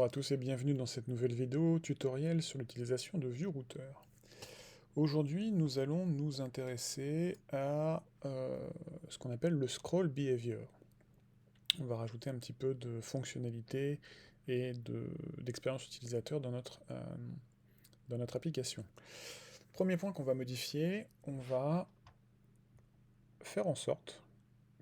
Bonjour à tous et bienvenue dans cette nouvelle vidéo tutoriel sur l'utilisation de ViewRouter. Aujourd'hui, nous allons nous intéresser à ce qu'on appelle le scroll behavior. On va rajouter un petit peu de fonctionnalité et d'expérience utilisateur dans notre application. Premier point qu'on va modifier, on va faire en sorte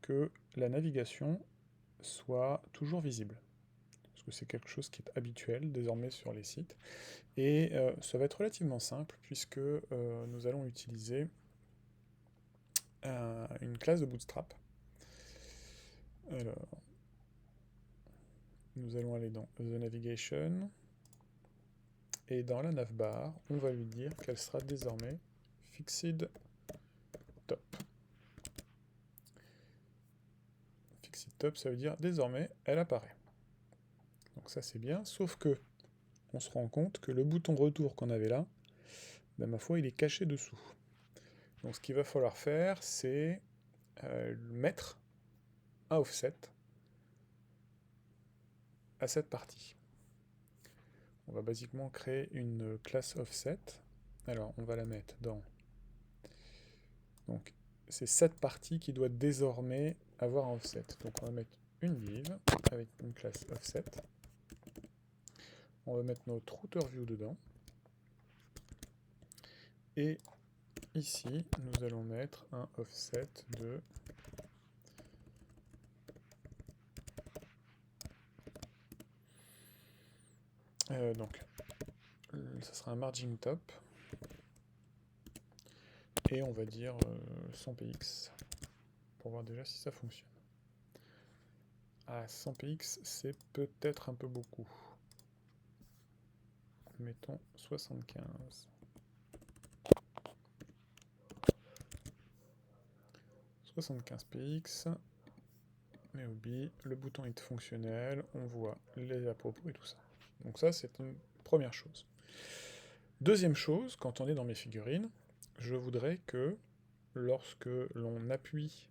que la navigation soit toujours visible. Parce que c'est quelque chose qui est habituel désormais sur les sites. Et ça va être relativement simple puisque nous allons utiliser une classe de Bootstrap. Alors, nous allons aller dans The Navigation. Et dans la navbar, on va lui dire qu'elle sera désormais Fixed Top. Fixed Top, ça veut dire désormais, elle apparaît. Donc ça c'est bien, sauf que on se rend compte que le bouton retour qu'on avait là, ben, ma foi, il est caché dessous. Donc ce qu'il va falloir faire, c'est mettre un offset à cette partie. On va basiquement créer une classe offset. Alors, on va la mettre dans... Donc, c'est cette partie qui doit désormais avoir un offset. Donc, on va mettre une div avec une classe offset. On va mettre notre router view dedans. Et ici, nous allons mettre un offset de... donc, ça sera un margin top. Et on va dire 100 px pour voir déjà si ça fonctionne. Ah, 100 px, c'est peut-être un peu beaucoup. Mettons 75. 75 px. Mais oublie, le bouton est fonctionnel, on voit les à-propos et tout ça. Donc ça, c'est une première chose. Deuxième chose, quand on est dans mes figurines, je voudrais que lorsque l'on appuie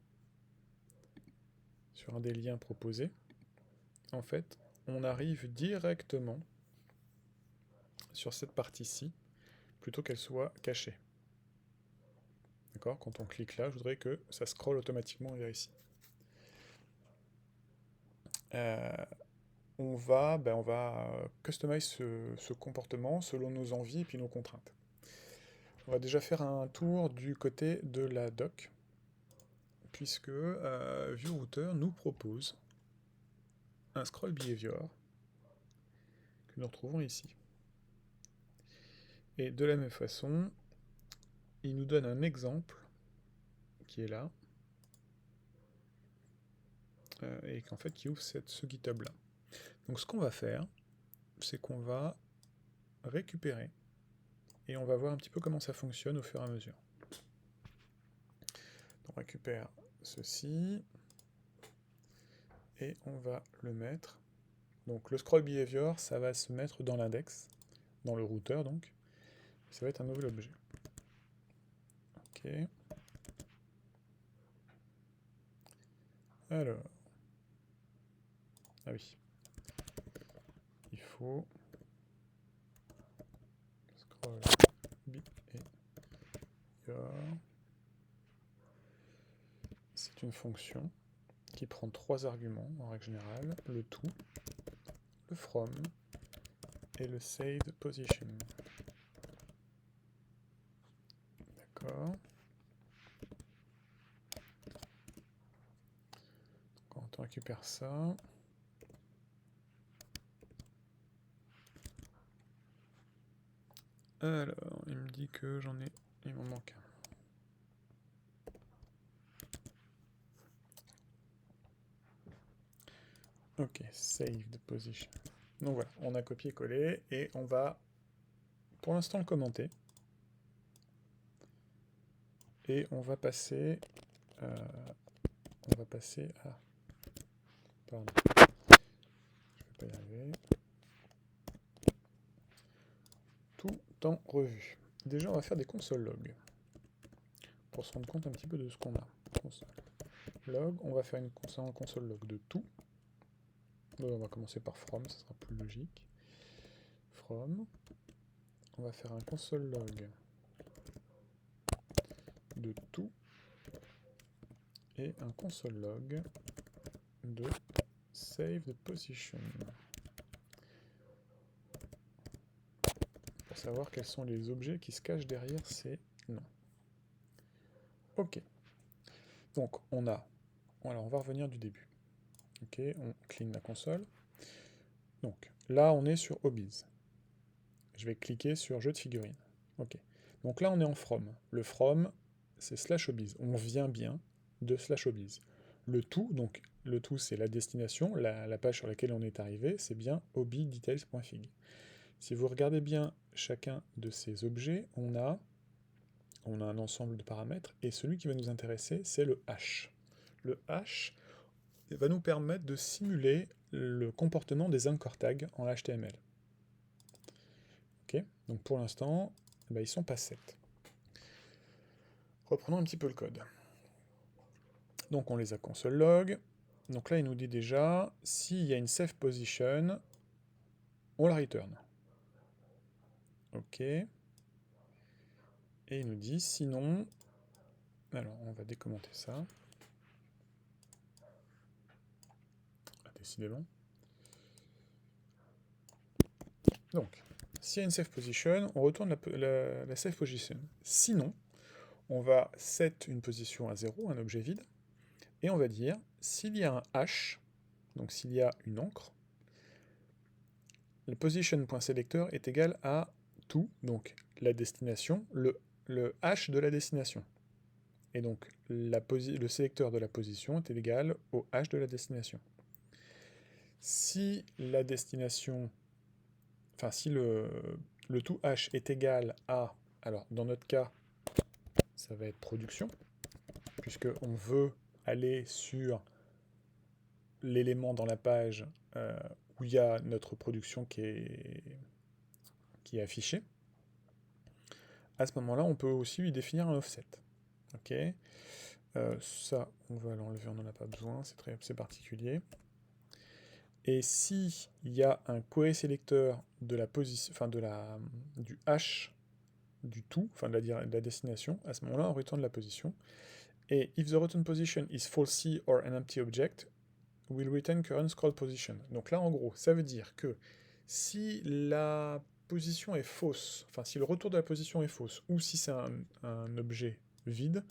sur un des liens proposés, en fait, on arrive directement sur cette partie-ci, plutôt qu'elle soit cachée. D'accord? Quand on clique là, je voudrais que ça scrolle automatiquement vers ici. On va customize ce comportement selon nos envies et puis nos contraintes. On va déjà faire un tour du côté de la doc, puisque ViewRouter nous propose un scroll behavior que nous retrouvons ici. Et de la même façon, il nous donne un exemple qui est là, et qu'en fait qui ouvre ce GitHub là. Donc ce qu'on va faire, c'est qu'on va récupérer et on va voir un petit peu comment ça fonctionne au fur et à mesure. On récupère ceci et on va le mettre. Donc le scroll behavior, ça va se mettre dans l'index, dans le router donc. Ça va être un nouvel objet. Ok. Alors. Ah oui. Il faut scroll behavior. C'est une fonction qui prend 3 arguments en règle générale, le to, le from et le saved position. D'accord. Quand on récupère ça, alors il me dit que il m'en manque un. Ok, saved position. Donc voilà, on a copié-collé et on va pour l'instant le commenter. Et on va passer à... Pardon. Je vais pas y arriver. Tout en revue. Déjà, on va faire des console logs. Pour se rendre compte un petit peu de ce qu'on a. Console log, on va faire un console log de tout. On va commencer par from, ça sera plus logique. from. On va faire un console log de tout et un console log de save the position. Pour savoir quels sont les objets qui se cachent derrière ces noms. Ok. Donc on a... Alors on va revenir du début. Ok, on clean la console. Donc là on est sur Hobbies. Je vais cliquer sur Jeux de figurines. Ok. Donc là on est en from. Le from c'est /hobbies. On vient bien de /hobbies. Le tout, donc le tout c'est la destination, la page sur laquelle on est arrivé, c'est bien hobbydetails.fig. Si vous regardez bien chacun de ces objets, on a un ensemble de paramètres, et celui qui va nous intéresser, c'est le hash. Le hash va nous permettre de simuler le comportement des anchor tags en HTML. Ok, donc pour l'instant, ils sont pas 7. Reprenons un petit peu le code. Donc on les a console log. Donc là, il nous dit déjà, s'il y a une safe position, on la return. Ok. Et il nous dit, sinon... Alors, on va décommenter ça. Ah, décidément. Donc, s'il y a une safe position, on retourne la safe position. Sinon, on va set une position à 0, un objet vide, et on va dire, s'il y a un hash, donc s'il y a une encre, le position.selector est égal à tout, donc la destination, le hash de la destination. Et donc le sélecteur de la position est égal au hash de la destination. Si la destination, enfin si le tout hash est égal à, alors dans notre cas, ça va être production, puisqu'on veut aller sur l'élément dans la page où il y a notre production qui est affichée. À ce moment-là, on peut aussi lui définir un offset. Ok. Ça, on va l'enlever, on n'en a pas besoin, c'est particulier. Et si il y a un query sélecteur de la position, enfin du hash du tout, enfin de la destination, à ce moment-là, on retourne la position. Et if the return position is falsy or an empty object, we'll return current scroll position. Donc là, en gros, ça veut dire que si la position est fausse, enfin si le retour de la position est fausse, ou si c'est un objet vide,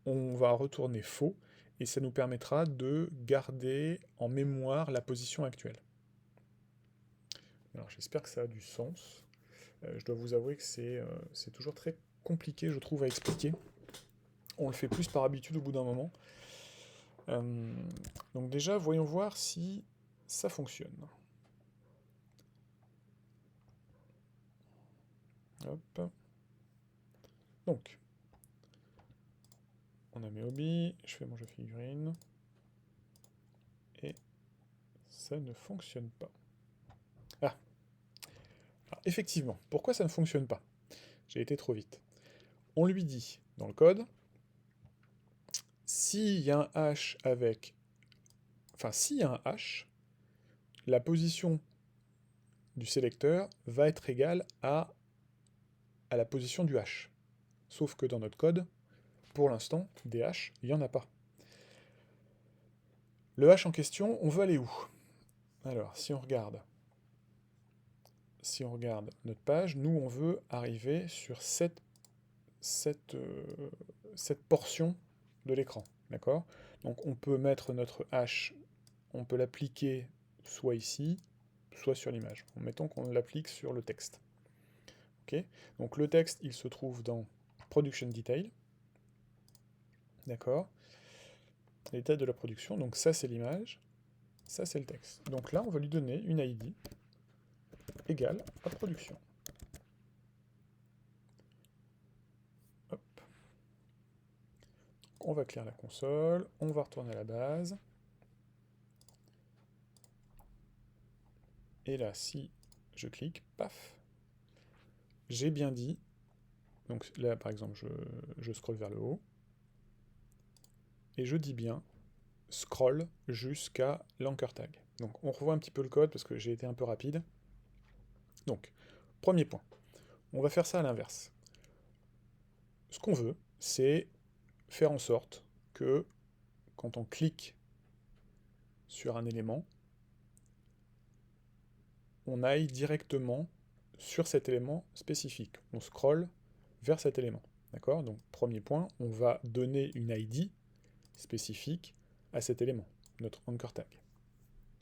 on va retourner faux, et ça nous permettra de garder en mémoire la position actuelle. Alors j'espère que ça a du sens. Je dois vous avouer que c'est toujours très compliqué, je trouve, à expliquer. On le fait plus par habitude au bout d'un moment. Donc déjà, voyons voir si ça fonctionne. Hop. Donc, on a mes hobbies, je fais mon jeu figurine, et ça ne fonctionne pas. Ah. Alors, effectivement, pourquoi ça ne fonctionne pas? J'ai été trop vite. On lui dit, dans le code, s'il y a un hash avec... Enfin, s'il y a un hash, la position du sélecteur va être égale à la position du hash. Sauf que dans notre code, pour l'instant, des hash, il n'y en a pas. Le hash en question, on veut aller où? Alors, si on regarde notre page, nous, on veut arriver sur cette portion de l'écran. D'accord? Donc, on peut mettre notre hash, on peut l'appliquer soit ici, soit sur l'image. Mettons qu'on l'applique sur le texte. Ok? Donc, le texte, il se trouve dans Production Detail. D'accord? L'état de la production, donc ça, c'est l'image. Ça, c'est le texte. Donc là, on va lui donner une ID égale à production. Hop. Donc on va clear la console, on va retourner à la base. Et là, si je clique, paf, j'ai bien dit, donc là, par exemple, je scrolle vers le haut, et je dis bien scroll jusqu'à l'anchor tag. Donc on revoit un petit peu le code, parce que j'ai été un peu rapide. Donc, Premier point. On va faire ça à l'inverse. Ce qu'on veut, c'est faire en sorte que quand on clique sur un élément, on aille directement sur cet élément spécifique. On scrolle vers cet élément. D'accord? Donc, premier point, on va donner une ID spécifique à cet élément, notre anchor tag.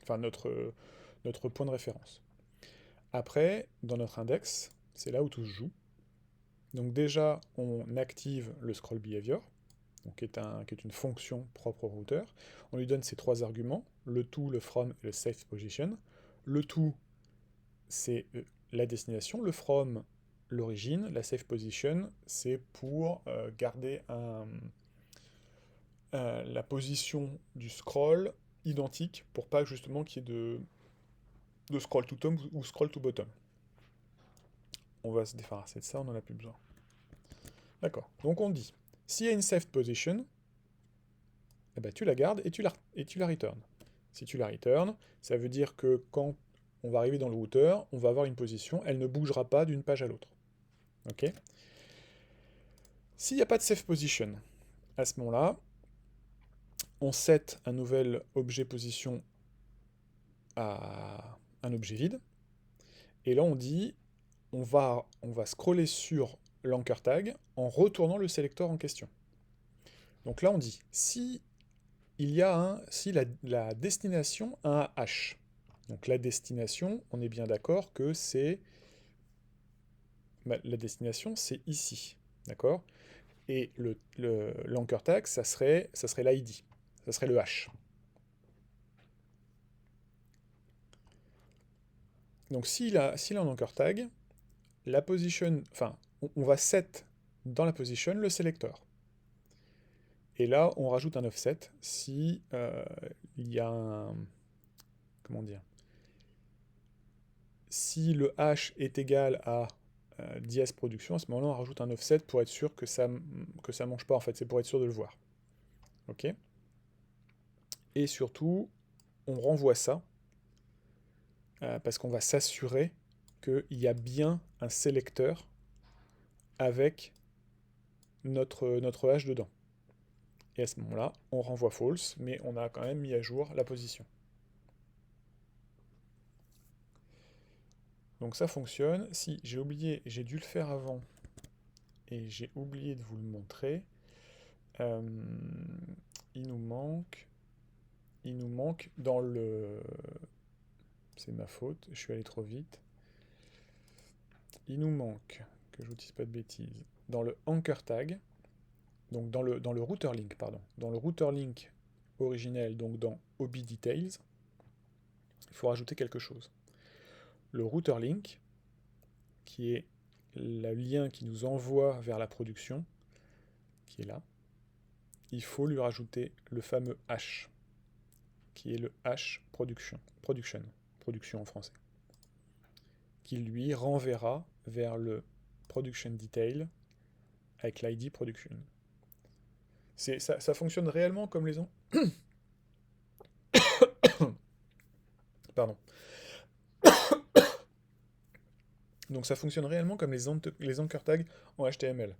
Enfin, notre point de référence. Après, dans notre index, c'est là où tout se joue. Donc déjà, on active le scroll behavior, donc qui est une fonction propre au routeur. On lui donne ces trois arguments, le to, le from et le safe position. Le to, c'est la destination, le from, l'origine, la safe position, c'est pour garder la position du scroll identique pour pas justement qu'il y ait de scroll to top ou scroll to bottom. On va se débarrasser de ça, on n'en a plus besoin. D'accord. Donc on dit, s'il y a une safe position, eh ben, tu la gardes et tu la return. Si tu la return, ça veut dire que quand on va arriver dans le routeur, on va avoir une position, elle ne bougera pas d'une page à l'autre. Ok? S'il n'y a pas de safe position, à ce moment-là, on set un nouvel objet position à un objet vide. Et là, on dit, on va scroller sur l'anchor tag en retournant le sélecteur en question. Donc là, on dit, si la destination a un hash. Donc la destination, on est bien d'accord que c'est... la destination, c'est ici. D'accord? Et l'anchor tag, ça serait l'ID. Ça serait le hash. Donc s'il a un anchor tag, la position... Enfin, on va set dans la position le sélecteur. Et là, on rajoute un offset si il y a un... Comment dire? Si le hash est égal à dièse production, à ce moment-là, on rajoute un offset pour être sûr que ça mange pas, en fait. C'est pour être sûr de le voir. Ok? Et surtout, on renvoie ça parce qu'on va s'assurer qu'il y a bien un sélecteur avec notre hash dedans. Et à ce moment-là, on renvoie false, mais on a quand même mis à jour la position. Donc ça fonctionne. Si j'ai oublié, j'ai dû le faire avant, et j'ai oublié de vous le montrer. Il nous manque dans le... C'est ma faute, je suis allé trop vite. Il nous manque, que je vous dise pas de bêtises, dans le anchor tag, donc dans le router link, pardon. Dans le router link originel, donc dans OB details, il faut rajouter quelque chose. Le router link, qui est le lien qui nous envoie vers la production, qui est là, il faut lui rajouter le fameux hash, qui est le hash production en français, qui lui renverra vers le production detail avec l'ID production. Ça fonctionne réellement comme les Pardon. Donc ça fonctionne réellement comme les anchor tags en HTML.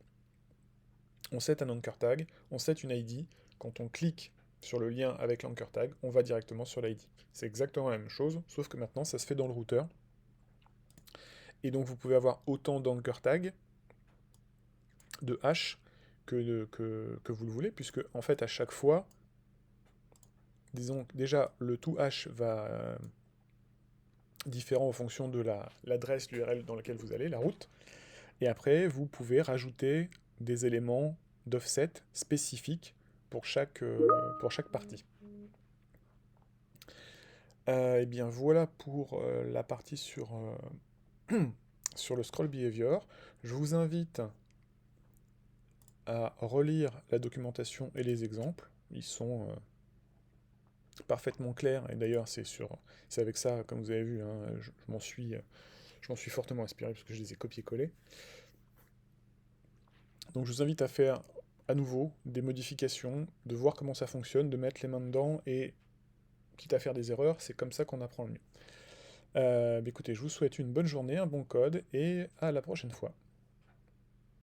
On set un anchor tag, on set une ID. Quand on clique sur le lien avec l'anchor tag, on va directement sur l'ID. C'est exactement la même chose, sauf que maintenant ça se fait dans le routeur. Et donc vous pouvez avoir autant d'anchor tags, de hash, que vous le voulez, puisque en fait à chaque fois, disons déjà le to hash va différent en fonction de l'adresse, l'URL dans laquelle vous allez, la route. Et après, vous pouvez rajouter des éléments d'offset spécifiques pour chaque partie. Et bien voilà pour la partie sur le scroll behavior. Je vous invite à relire la documentation et les exemples. Ils sont parfaitement clairs, et d'ailleurs c'est avec ça, comme vous avez vu, hein, je m'en suis fortement inspiré parce que je les ai copiés-collés. Donc je vous invite à faire à nouveau des modifications, de voir comment ça fonctionne, de mettre les mains dedans, et quitte à faire des erreurs, c'est comme ça qu'on apprend le mieux. Écoutez, je vous souhaite une bonne journée, un bon code, et à la prochaine fois.